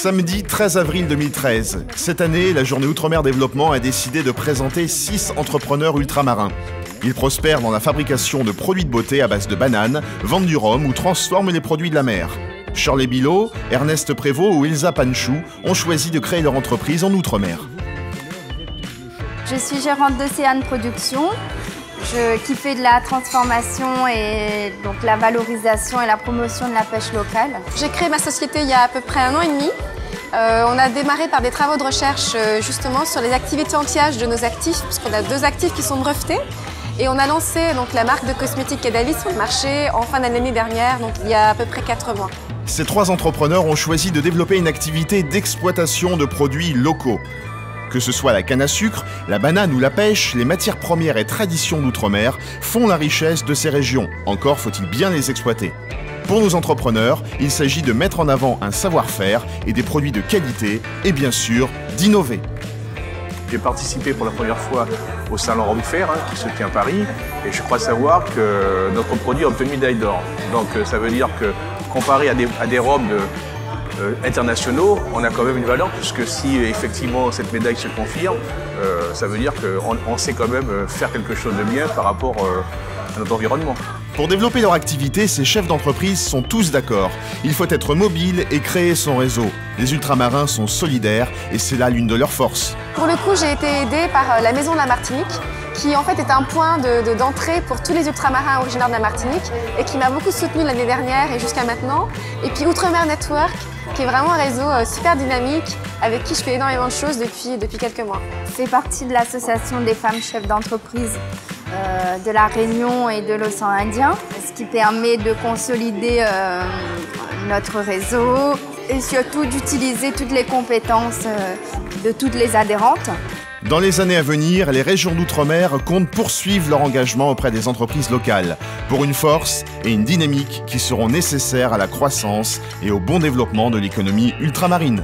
Samedi 13 avril 2013. Cette année, la Journée Outre-mer Développement a décidé de présenter 6 entrepreneurs ultramarins. Ils prospèrent dans la fabrication de produits de beauté à base de bananes, vendent du rhum ou transforment les produits de la mer. Shirley Bilot, Ernest Prévost ou Elsa Panchou ont choisi de créer leur entreprise en Outre-mer. Je suis gérante d'Océane Productions, qui fait de la transformation et donc la valorisation et la promotion de la pêche locale. J'ai créé ma société il y a à peu près 1 an et demi. On a démarré par des travaux de recherche justement sur les activités anti-âge de nos actifs, puisqu'on a 2 actifs qui sont brevetés. Et on a lancé donc, la marque de cosmétiques Caudalie sur le marché en fin d'année dernière, donc il y a à peu près 4 mois. Ces 3 entrepreneurs ont choisi de développer une activité d'exploitation de produits locaux. Que ce soit la canne à sucre, la banane ou la pêche, les matières premières et traditions d'outre-mer font la richesse de ces régions. Encore faut-il bien les exploiter. Pour nos entrepreneurs, il s'agit de mettre en avant un savoir-faire et des produits de qualité et bien sûr d'innover. J'ai participé pour la première fois au Salon Rome Fair qui se tient à Paris et je crois savoir que notre produit a obtenu médaille d'or. Donc ça veut dire que comparé à des rhums internationaux, on a quand même une valeur puisque si effectivement cette médaille se confirme, ça veut dire qu'on sait quand même faire quelque chose de bien par rapport à notre environnement. Pour développer leur activité, ces chefs d'entreprise sont tous d'accord. Il faut être mobile et créer son réseau. Les ultramarins sont solidaires et c'est là l'une de leurs forces. Pour le coup, j'ai été aidée par la Maison de la Martinique, qui en fait est un point d'entrée pour tous les ultramarins originaires de la Martinique et qui m'a beaucoup soutenue l'année dernière et jusqu'à maintenant. Et puis Outre-mer Network, qui est vraiment un réseau super dynamique avec qui je fais énormément de choses depuis quelques mois. Je fais partie de l'association des femmes chefs d'entreprise de la Réunion et de l'océan Indien, ce qui permet de consolider notre réseau et surtout d'utiliser toutes les compétences de toutes les adhérentes. Dans les années à venir, les régions d'outre-mer comptent poursuivre leur engagement auprès des entreprises locales pour une force et une dynamique qui seront nécessaires à la croissance et au bon développement de l'économie ultramarine.